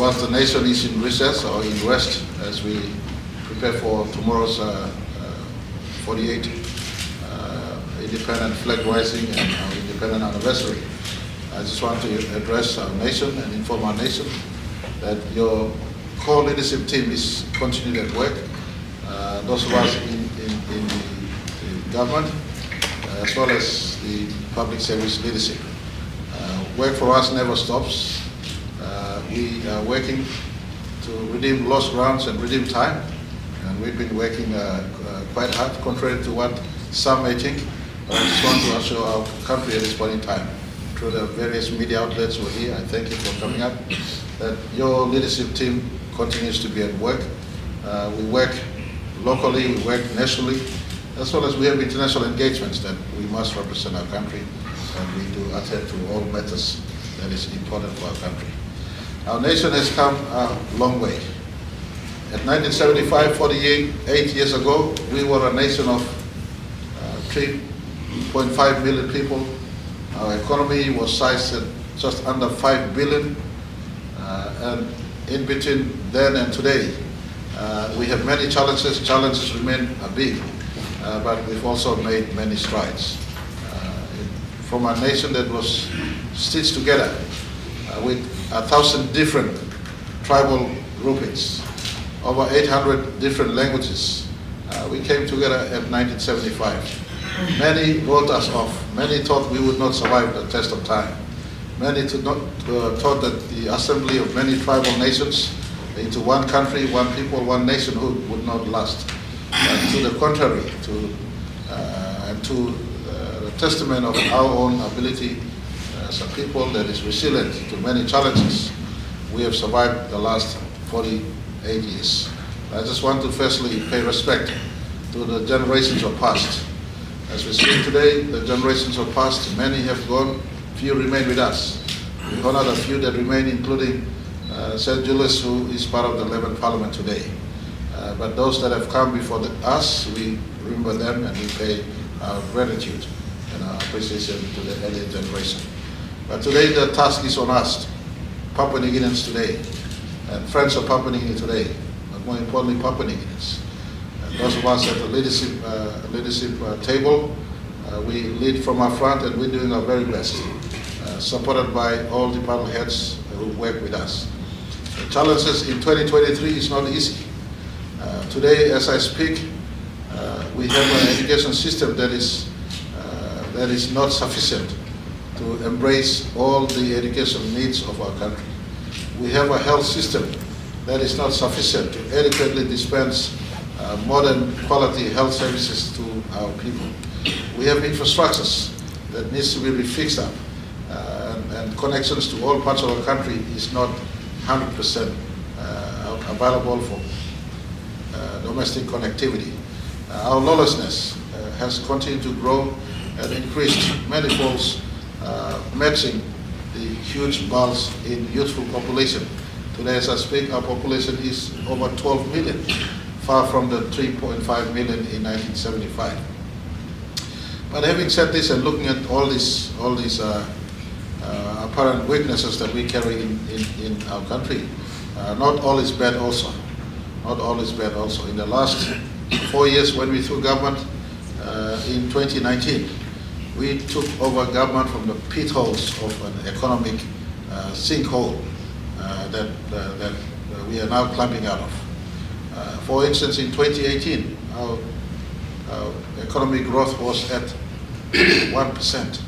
whilst the nation is in recess or in rest as we prepare for tomorrow's 48th independent flag rising and our independent anniversary, I just want to address our nation and inform our nation that your core leadership team is continuing at work. Those of us in the government, as well as the public service leadership. Work for us never stops. We are working to redeem lost grounds and redeem time. And we've been working quite hard, contrary to what some may think. But I just want to assure our country at this point in time, through the various media outlets who are here, I thank you for coming up, that your leadership team continues to be at work. We work locally, we work nationally, as well as we have international engagements that we must represent our country, and we do attend to all matters that is important for our country. Our nation has come a long way. At 1975, 48 years ago, we were a nation of 3.5 million people. Our economy was sized at just under 5 billion. And in between then and today, we have many challenges. Challenges remain big, but we've also made many strides. From a nation that was stitched together with 1,000 different tribal groupings, over 800 different languages, we came together at 1975. Many wrote us off. Many thought we would not survive the test of time. Many thought that the assembly of many tribal nations into one country, one people, one nationhood would not last. To the contrary, and to the testament of our own ability as a people that is resilient to many challenges, we have survived the last 48 years. I just want to firstly pay respect to the generations of past. As we speak today, the generations of past, many have gone, few remain with us. We honor the few that remain, including Sir Julius, who is part of the 11th Parliament today. But those that have come before us, we remember them and we pay our gratitude and our appreciation to the earlier generation. But today the task is on us, Papua New Guineans today, and friends of Papua New Guinea today, but more importantly Papua New Guineans. And those of us at the leadership table, we lead from our front and we're doing our very best, supported by all department heads who work with us. The challenges in 2023 is not easy. Today, as I speak, we have an education system that is not sufficient to embrace all the education needs of our country. We have a health system that is not sufficient to adequately dispense modern quality health services to our people. We have infrastructures that needs to be fixed up, and connections to all parts of our country is not 100% available for domestic connectivity. Our lawlessness has continued to grow and increased many folds, matching the huge bulge in youthful population. Today, as I speak, our population is over 12 million, far from the 3.5 million in 1975. But having said this and looking at all these apparent weaknesses that we carry in our country, not all is bad also. Not all is bad also. In the last 4 years when we took government, in 2019, we took over government from the pit holes of an economic sinkhole that we are now climbing out of. For instance, in 2018, our economic growth was at 1%.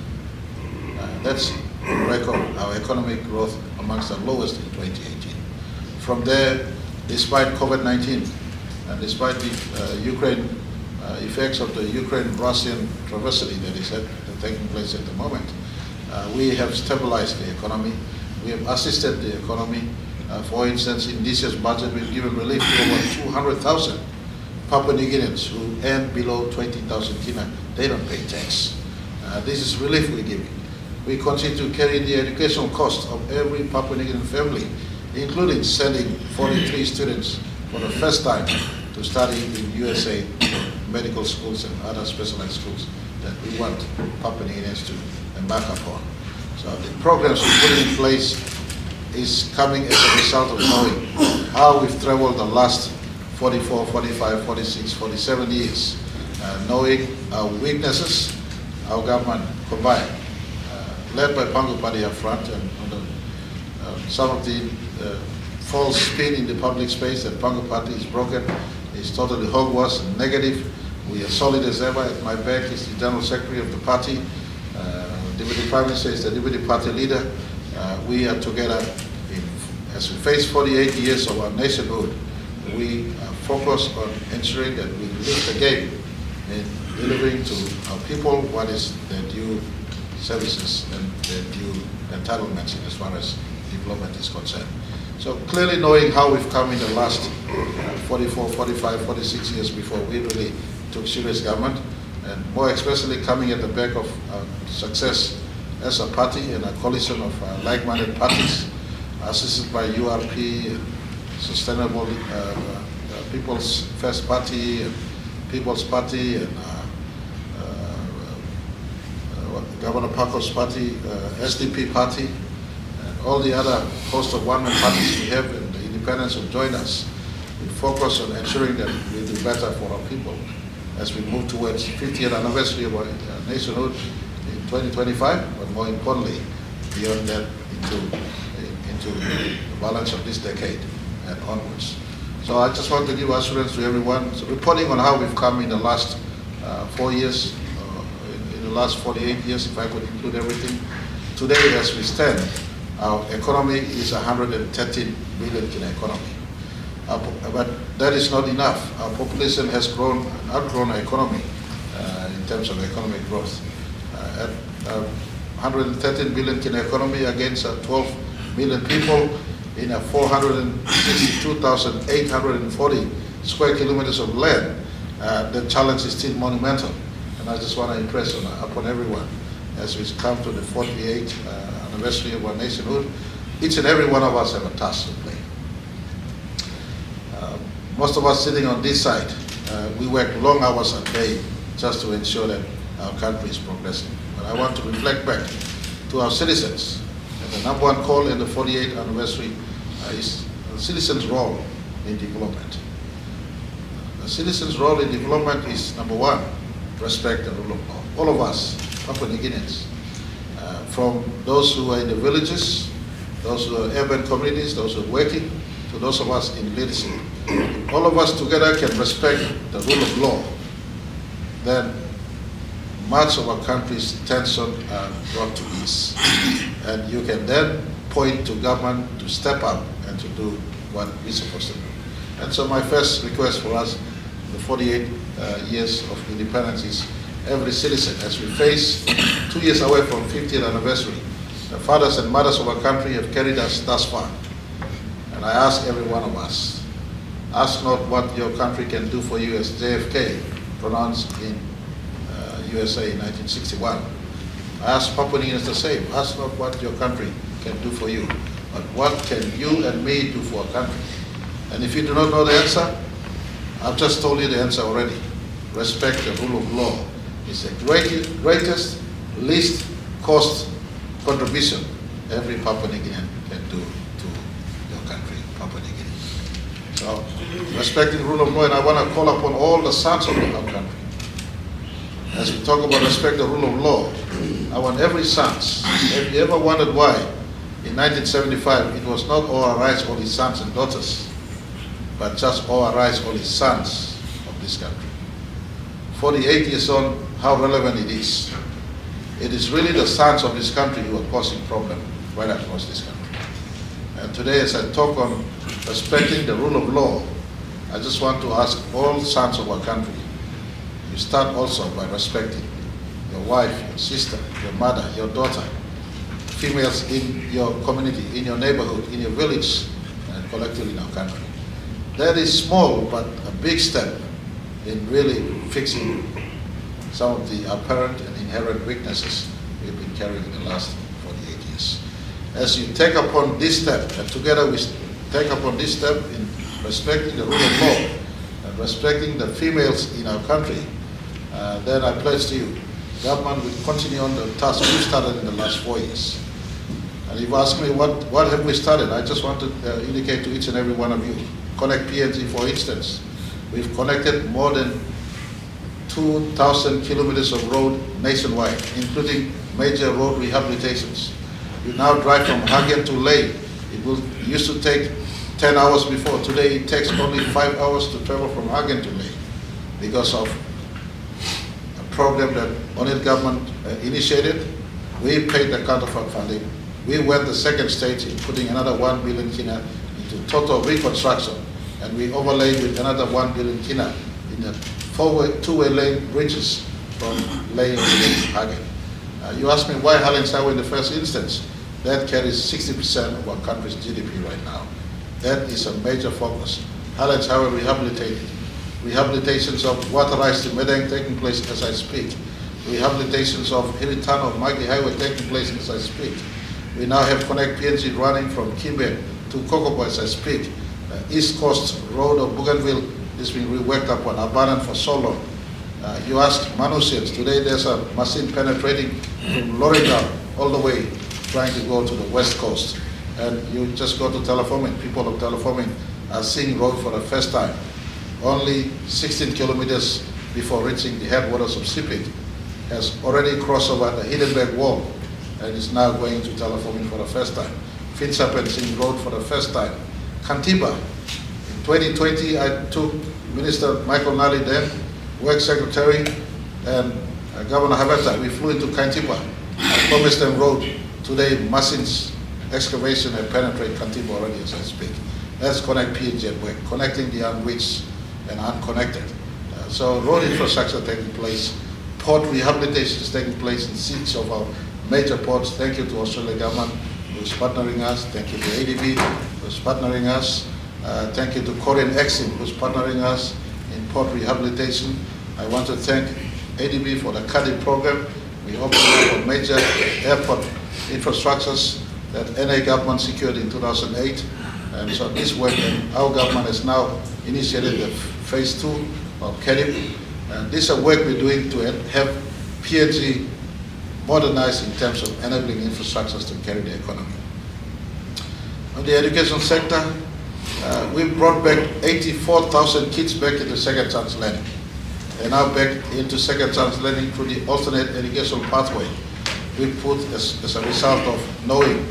That's a record, our economic growth amongst the lowest in 2018. From there, despite COVID-19 and despite the Ukraine effects of the Ukraine-Russian travesty that is taking place at the moment, we have stabilized the economy. We have assisted the economy. For instance, in this year's budget, we've given relief to over 200,000 Papua New Guineans who earn below 20,000 kina. They don't pay tax. This is relief we're giving. We continue to carry the educational cost of every Papua New Guinean family, including sending 43 students for the first time to study in USA medical schools and other specialized schools that we want Papua New Guineans to embark upon. So the programs we put in place is coming as a result of knowing how we've traveled the last 44, 45, 46, 47 years, knowing our weaknesses, our government combined, led by Pangu Party up front, and some of the false spin in the public space that Pangu Party is broken is totally hogwash and negative. We are solid as ever. At my back is the General Secretary of the party. Deputy Prime Minister is the Deputy Party Leader. We are together as we face 48 years of our nationhood. We are focused on ensuring that we lift the game in delivering to our people what is their due services and their due entitlements as far as development is concerned. So clearly knowing how we've come in the last 44, 45, 46 years before we really took serious government, and more especially coming at the back of our success as a party and a coalition of like-minded parties, assisted by URP, and Sustainable People's First Party, and People's Party, and Governor Pako's party, SDP party, and all the other host of one-man parties we have, and the independents who join us. We focus on ensuring that we do better for our people as we move towards 50th anniversary of our nationhood in 2025, but more importantly, beyond that, into the balance of this decade and onwards. So I just want to give assurance to everyone, so reporting on how we've come in the last 4 years, in the last 48 years, if I could include everything. Today, as we stand, our economy is 113 billion in economy. But that is not enough. Our population has grown, outgrown our economy in terms of economic growth. At 113 billion in economy against 12 million people in a 462,840 square kilometers of land, the challenge is still monumental. And I just want to impress upon everyone as we come to the 48th anniversary of our nationhood, each and every one of us have a task to play. Most of us sitting on this side, we work long hours a day just to ensure that our country is progressing. But I want to reflect back to our citizens. And the number one call in the 48th anniversary is the citizens' role in development. The citizens' role in development is, number one, respect the rule of law. All of us, Papua New Guineans, from those who are in the villages, those who are urban communities, those who are working, to those of us in leadership. All of us together can respect the rule of law, then much of our country's tension are brought to ease. And you can then point to government to step up and to do what we're supposed to do. And so my first request for us, the 48 years of independence, is every citizen, as we face 2 years away from 50th anniversary, the fathers and mothers of our country have carried us thus far. And I ask every one of us, ask not what your country can do for you, as JFK pronounced in USA in 1961. I ask Papua New Guineans the same. Ask not what your country can do for you, but what can you and me do for our country? And if you do not know the answer, I've just told you the answer already. Respect the rule of law. It's the greatest, least cost contribution every Papua New Guinean can do to your country, Papua New Guinea. So, respecting the rule of law, and I want to call upon all the sons of our country. As we talk about respect the rule of law, I want every sons. Have you ever wondered why in 1975 it was not all arise all his sons and daughters, but just all arise all his sons of this country? 48 years on, how relevant it is. It is really the sons of this country who are causing problems right across this country. And today, as I talk on respecting the rule of law, I just want to ask all sons of our country, you start also by respecting your wife, your sister, your mother, your daughter, females in your community, in your neighborhood, in your village, and collectively in our country. That is small, but a big step in really fixing some of the apparent and inherent weaknesses we've been carrying in the last 48 years. As you take upon this step, and together we take upon this step in respecting the rule of law and respecting the females in our country, then I pledge to you, government will continue on the task we started in the last 4 years. And if you ask me what have we started, I just want to indicate to each and every one of you. Connect PNG, for instance. We've connected more than 2,000 kilometers of road nationwide, including major road rehabilitations. You now drive from Hagen to Leh. It used to take 10 hours before. Today it takes only 5 hours to travel from Hagen to Leh because of a program that Onil government initiated. We paid the counterfund funding. We went the second stage in putting another 1 billion kina into total reconstruction, and we overlaid with another 1 billion kina in the two-way lane bridges from Leh to Hagen. You asked me why Highlands Highway in the first instance. That carries 60% of our country's GDP right now. That is a major focus. Highlands Highway rehabilitated. Rehabilitations of Waterise to Medang taking place as I speak. Rehabilitations of Hiritano Magi Highway taking place as I speak. We now have Connect PNG running from Kimbe to Kokopo as I speak. East Coast Road of Bougainville is being reworked upon, abandoned for so long. You ask Manusians, today there's a machine penetrating from Lorindal all the way, trying to go to the west coast. And you just go to Telefomin, people of Telefomin are seeing road for the first time. Only 16 kilometers before reaching the headwaters of Sipit has already crossed over the Hiddenberg Wall and is now going to Telefomin for the first time. Finsapen seeing road for the first time. Kantiba, in 2020 I took Minister Michael Nali then, Work Secretary, and Governor Habeta. We flew into Kantiba. I promised them road. Today, machines, excavation have penetrated Kantiba already as I speak. Let's connect PNG at work, connecting the unreached and unconnected. So road infrastructure taking place, port rehabilitation is taking place in 6 of our major ports. Thank you to Australian government who is partnering us. Thank you to ADB who is partnering us. Thank you to Korean Exim who is partnering us in port rehabilitation. I want to thank ADB for the CADI program. We opened up major airport infrastructures that NA government secured in 2008. And so this work, and our government has now initiated the phase 2 of CADI. And this is work we're doing to have PNG modernized in terms of enabling infrastructures to carry the economy. On the education sector, we brought back 84,000 kids back into second chance learning. They're now back into second chance learning through the alternate educational pathway. We put as a result of knowing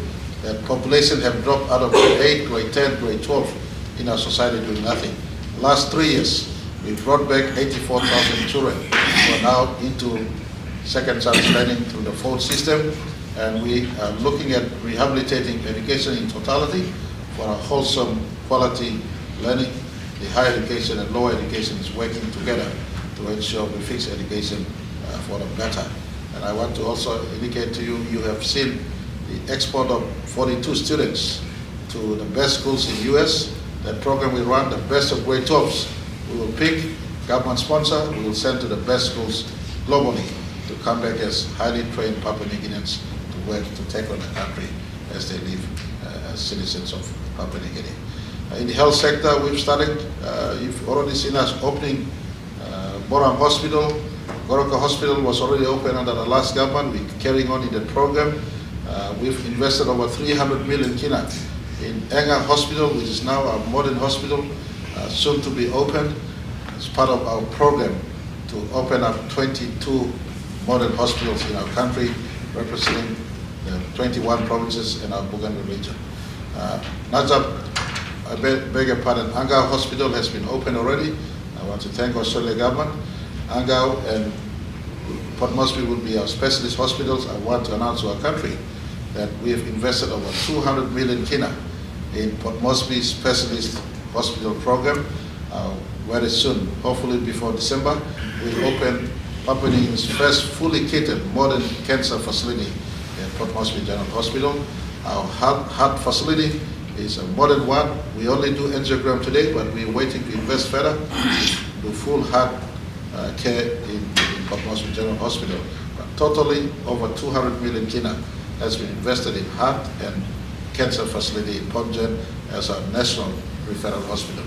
that population have dropped out of grade 8, grade 10, grade 12 in our society doing nothing. Last 3 years, we brought back 84,000 children who are now into second chance learning through the fourth system, and we are looking at rehabilitating education in totality for a wholesome quality learning. The higher education and lower education is working together to ensure we fix education for the better. And I want to also indicate to you, you have seen the export of 42 students to the best schools in the US. That program we run, the best of grade 12s. We will pick, government sponsor, we will send to the best schools globally to come back as highly trained Papua New Guineans to work to take on the country as they live as citizens of Papua New Guinea. In the health sector, we've started, you've already seen us opening Borang Hospital. Goroka Hospital was already open under the last government. We're carrying on in the program. We've invested over 300 million kina in Enga Hospital, which is now a modern hospital, soon to be opened as part of our program to open up 22 modern hospitals in our country, representing the 21 provinces in our Bougainville region. Najab, I beg your pardon, Angao Hospital has been opened already. I want to thank Australian government. Angao and Port Moresby will be our specialist hospitals. I want to announce to our country that we have invested over 200 million kina in Port Moresby Specialist Hospital Program. Very soon, hopefully before December, we'll open Papua New Guinea's first fully kitted modern cancer facility at Port Moresby General Hospital. Our heart facility is a modern one. We only do angiogram today, but we're waiting to invest further to do full heart care in Port Moresby General Hospital. But totally over 200 million kina has been invested in heart and cancer facility in Port Gen as our national referral hospital.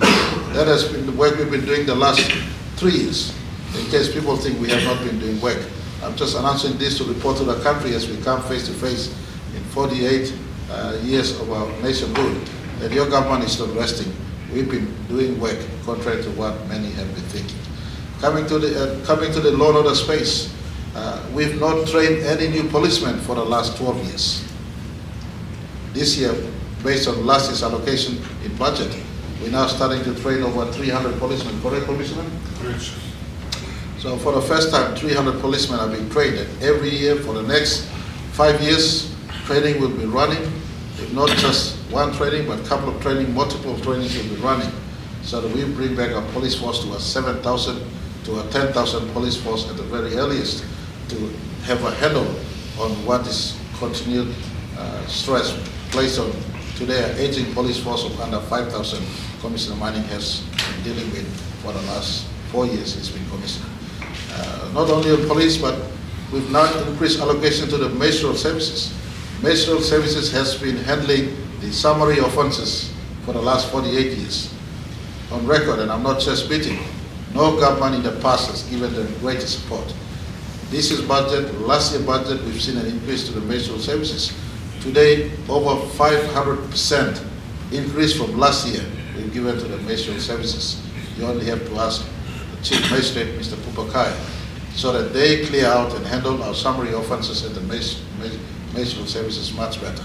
That has been the work we've been doing the last 3 years. In case people think we have not been doing work, I'm just announcing this to report to the country as we come face to face in 48 years of our nationhood, that your government is not resting. We've been doing work contrary to what many have been thinking. Coming to the law and order space, we've not trained any new policemen for the last 12 years. This year, based on last year's allocation in budget, we're now starting to train over 300 policemen. Correct, Commissioner? Correct. So for the first time, 300 policemen are being trained. And every year for the next 5 years, training will be running. If not just one training, but a couple of training, multiple trainings will be running. So that we bring back our police force to a 7,000 to a 10,000 police force at the very earliest, to have a handle on what is continued stress placed on today an aging police force of under 5,000. Commissioner Manning has been dealing with for the last 4 years. He's been commissioner. Not only on police, but we've now increased allocation to the ministerial services. Ministerial services has been handling the summary offences for the last 48 years. On record, and I'm not just beating, no government in the past has given them greater support. This is budget, last year budget, we've seen an increase to the ministerial services. Today, over 500% increase from last year we've given to the ministerial services. You only have to ask the Chief Magistrate, Mr. Pupakai, so that they clear out and handle our summary offences at the ministerial services much better.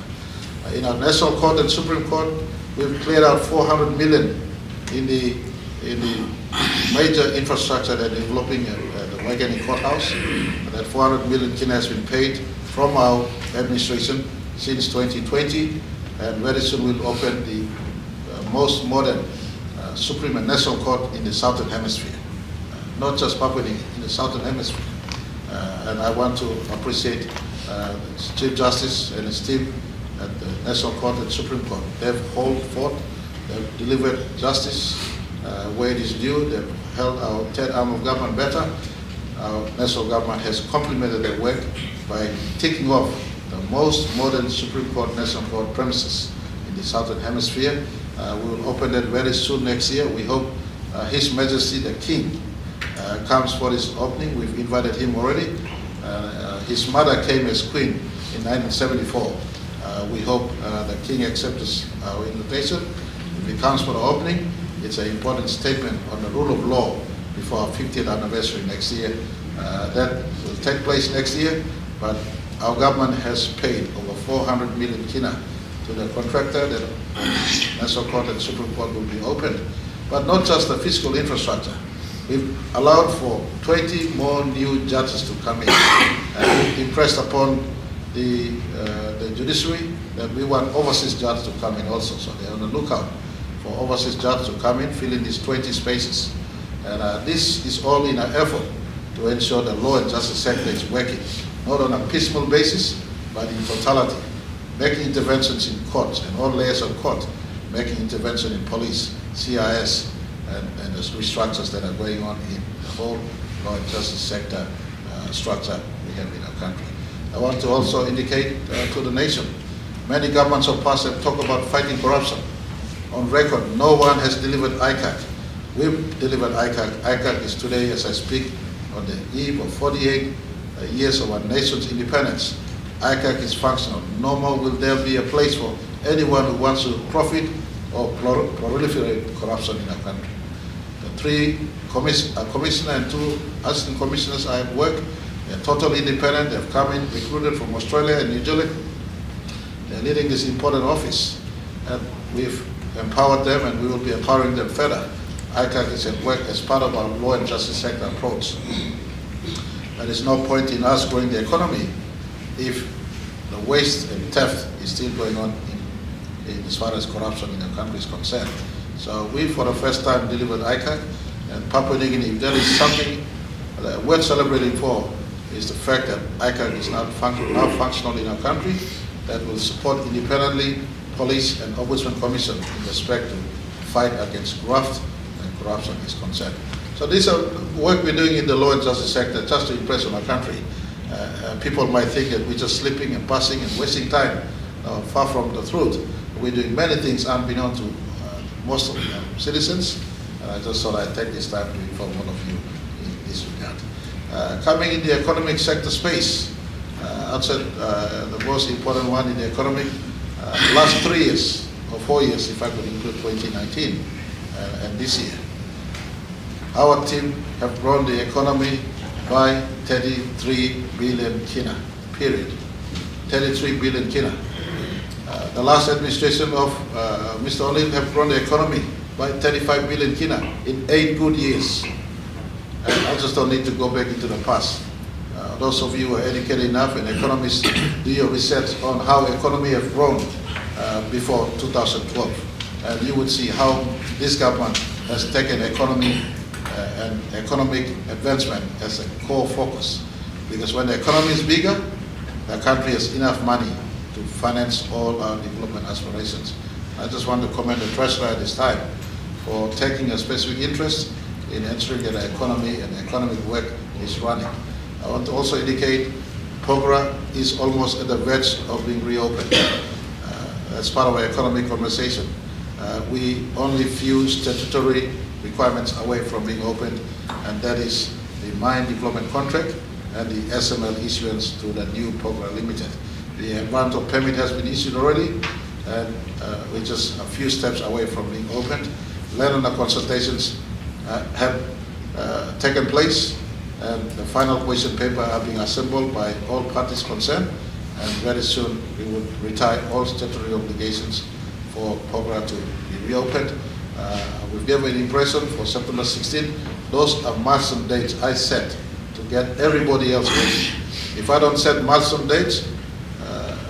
In our National Court and Supreme Court, we've cleared out 400 million in the major infrastructure that is developing at the Waigani Courthouse. That 400 million kina has been paid from our administration since 2020, and very soon we'll open the most modern Supreme and National Court in the Southern Hemisphere, not just Papua New Guinea, in the Southern Hemisphere. And I want to appreciate the Chief Justice and his team at the National Court and Supreme Court. They've held forth, they've delivered justice where it is due, they've held our third arm of government better. Our national government has complemented their work by ticking off the most modern Supreme Court, National Court premises in the Southern Hemisphere. We will open that very soon next year. We hope His Majesty the King comes for his opening. We've invited him already. His mother came as Queen in 1974. We hope the King accepts our invitation. If he comes for the opening, it's an important statement on the rule of law before our 50th anniversary next year. That will take place next year, but our government has paid over 400 million kina to the contractor that National Court and Supreme Court will be opened. But not just the fiscal infrastructure. We've allowed for 20 more new judges to come in. And we've impressed upon the judiciary that we want overseas judges to come in also. So they're on the lookout for overseas judges to come in, fill in these 20 spaces. And this is all in an effort to ensure the law and justice sector is working, not on a piecemeal basis, but in totality, making interventions in courts and all layers of court, making intervention in police, CIS, and the restructures that are going on in the whole law and justice sector structure we have in our country. I want to also indicate to the nation, many governments of past have talked about fighting corruption. On record, no one has delivered ICAC. We've delivered ICAC. ICAC is today, as I speak, on the eve of 48 years of our nation's independence. ICAC is functional. No more will there be a place for anyone who wants to profit or proliferate corruption in our country. The three commissioner and two assistant commissioners I have worked, they're totally independent. They've come in, recruited from Australia and New Zealand. They're leading this important office. And we've empowered them, and we will be empowering them further. ICAC is at work as part of our law and justice sector approach. There is no point in us growing the economy if the waste and theft is still going on in as far as corruption in the country is concerned. So we, for the first time, delivered ICAC, and Papua New Guinea, if there is something worth celebrating for, is the fact that ICAC is now functional in our country, that will support independently police and ombudsman commission in respect to fight against graft and corruption is concerned. So these are work we're doing in the law and justice sector just to impress on our country. People might think that we're just slipping and passing and wasting time. Far from the truth. We're doing many things unbeknown to most of the citizens. And I just thought I'd take this time to inform all of you in this regard. Coming in the economic sector space, outside the most important one in the economic, last 3 years, or 4 years if I could include 2019 and this year, our team have grown the economy by 33 billion kina, period. 33 billion kina. The last administration of Mr. Olin have grown the economy by 35 billion kina in 8 good years. And I just don't need to go back into the past. Those of you who are educated enough and economists, do your research on how economy have grown before 2012. And you would see how this government has taken economy and economic advancement as a core focus. Because when the economy is bigger, the country has enough money to finance all our development aspirations. I just want to commend the Treasurer at this time for taking a specific interest in ensuring that the economy and economic work is running. I want to also indicate Pogra is almost at the verge of being reopened. As part of our economic conversation, we only few statutory requirements away from being opened, and that is the mine development contract and the SML issuance to the new Pogra Limited. The environmental permit has been issued already, and we're just a few steps away from being opened. Landowner consultations have taken place, and the final position paper are being assembled by all parties concerned, and very soon we would retire all statutory obligations for Pogra to be reopened. We've given an impression for September 16. Those are milestone dates I set to get everybody else ready. If I don't set milestone dates,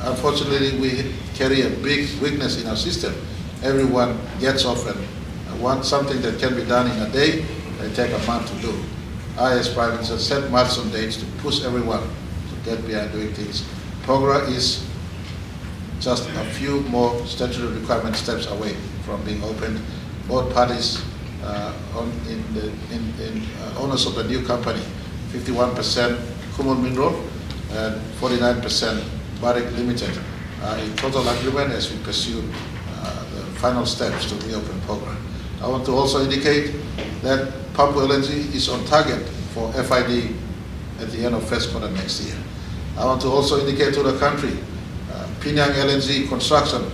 unfortunately we carry a big weakness in our system. Everyone gets off and wants something that can be done in a day, they take a month to do. I, as Prime Minister, set milestone dates to push everyone to get behind doing things. Pogra is just a few more statutory requirement steps away from being opened. Both parties owners of the new company, 51% Kumul Mineral and 49% Barrick Limited, in total agreement as we pursue the final steps to reopen Pogra. I want to also indicate that Papua LNG is on target for FID at the end of first quarter next year. I want to also indicate to the country, Pinang LNG construction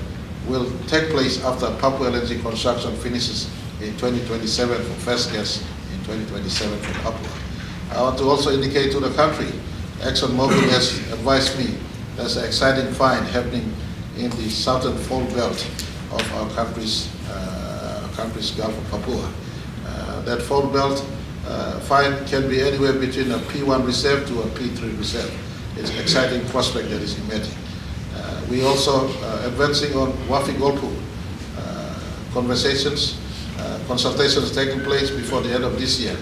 will take place after Papua LNG construction finishes in 2027 for first gas in 2027 for Papua. I want to also indicate to the country, ExxonMobil has advised me there's an exciting find happening in the southern fault belt of our country's Gulf of Papua. That fault belt find can be anywhere between a P1 reserve to a P3 reserve. It's an exciting prospect that is emerging. We also advancing on Wafi-Golpu consultations taking place before the end of this year.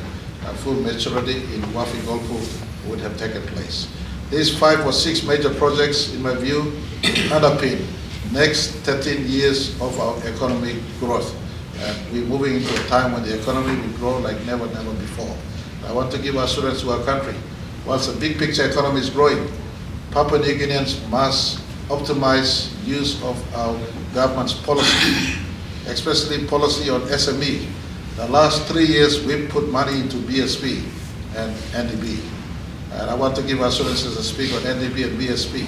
Full maturity in Wafi-Golpu would have taken place. These 5 or 6 major projects, in my view, underpin next 13 years of our economic growth. And we're moving into a time when the economy will grow like never before. I want to give assurance to our country. Whilst the big picture economy is growing, Papua New Guineans must optimize use of our government's policy, especially policy on SME. The last 3 years, we've put money into BSP and NDB. And I want to give assurances and speak on NDB and BSP.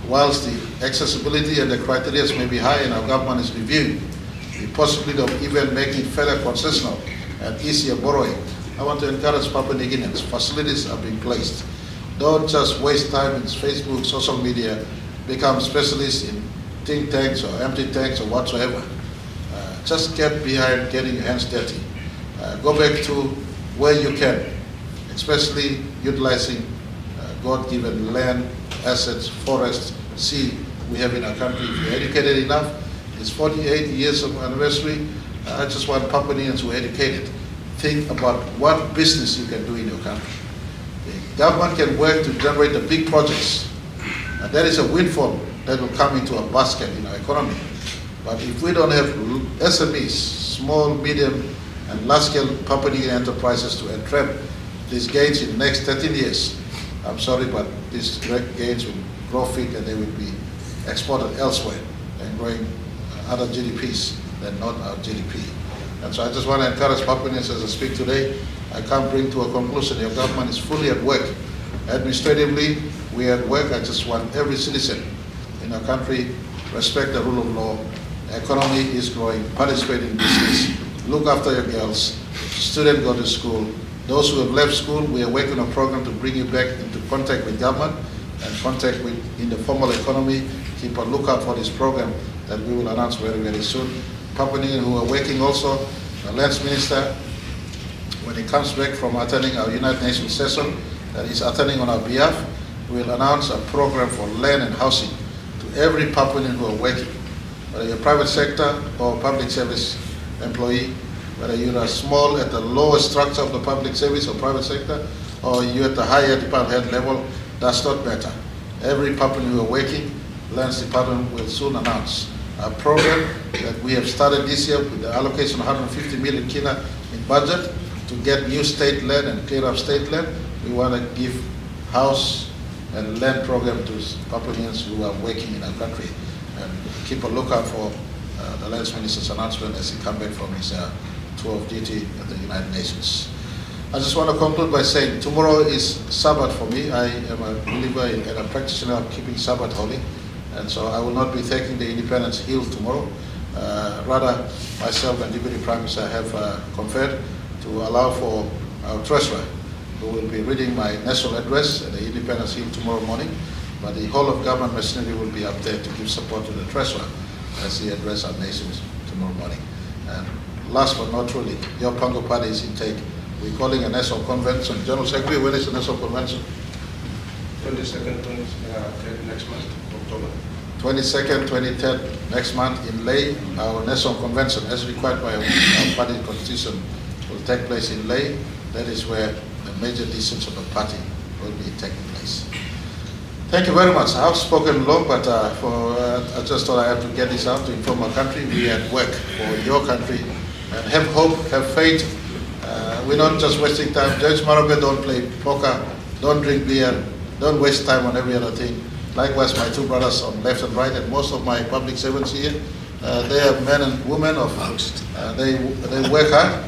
Whilst the accessibility and the criteria may be high and our government is reviewing the possibility of even making further concessional and easier borrowing, I want to encourage Papua New Guineans. Facilities are being placed. Don't just waste time in Facebook, social media, become specialists in think tanks or empty tanks or whatsoever. Just get behind getting your hands dirty. Go back to where you can, especially utilizing God-given land, assets, forests, sea we have in our country. If you're educated enough, it's 48 years of anniversary. I just want Papuanians who are educated, think about what business you can do in your country. The government can work to generate the big projects, and that is a windfall that will come into a basket in our economy. But if we don't have SMEs, small, medium, and large-scale Papua New Guinea enterprises to entrap these gains in the next 13 years, I'm sorry, but these gains will grow fit and they will be exported elsewhere and growing other GDPs than not our GDP. And so I just want to encourage Papuanians as I speak today. I can't bring to a conclusion. Your government is fully at work. Administratively, we are at work. I just want every citizen in our country respect the rule of law, economy is growing, participate in business, look after your girls, students go to school. Those who have left school, we are working on a program to bring you back into contact with government and contact with in the formal economy. Keep a lookout for this program that we will announce very, very soon. Papua New Guinea, who are working also, the Lands Minister, when he comes back from attending our United Nations session that he's attending on our behalf, we will announce a program for land and housing to every Papuan who are working, whether you're private sector or public service employee, whether you're a small at the lower structure of the public service or private sector, or you're at the higher department head level, that's not matter. Every Papuan who are working, Lands Department will soon announce a program that we have started this year with the allocation of 150 million kina in budget to get new state land and clear up state land. We want to give house and land program to Papuans who are working in our country, and keep a lookout for the Lands Minister's announcement as he comes back from his tour of duty at the United Nations. I just want to conclude by saying tomorrow is Sabbath for me. I am a believer and a practitioner of keeping Sabbath holy, and so I will not be taking the Independence Hill tomorrow. Rather, myself and Deputy Prime Minister have conferred to allow for our Treasurer, who will be reading my national address at the Independence Hill tomorrow morning, but the whole of government machinery will be up there to give support to the Treasurer as he addresses our nations tomorrow morning. And last but not truly, your Pango Party is in take. We're calling a national convention. General Secretary, when is the national convention? 22nd, 23rd next month, October. 22nd, 23rd next month in Leh. Our national convention, as required by our party constitution, will take place in Leh. That is where the major decisions of the party will be taking place. Thank you very much. I've spoken long, but I just thought I have to get this out to inform our country. We are at work for your country, and have hope, have faith. We're not just wasting time. Judge Marape don't play poker, don't drink beer, don't waste time on every other thing. Likewise, my two brothers on left and right, and most of my public servants here, they are men and women of, they work hard.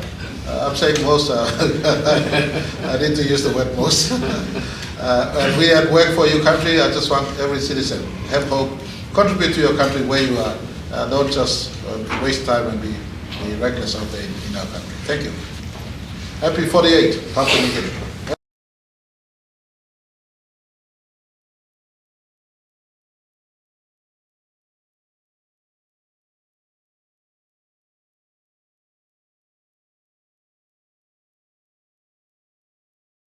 I'm saying most, I need to use the word most. And we at work for your country. I just want every citizen, have hope, contribute to your country where you are. Don't just waste time and be reckless out there in our country. Thank you. Happy 48th, Papua New Guinea.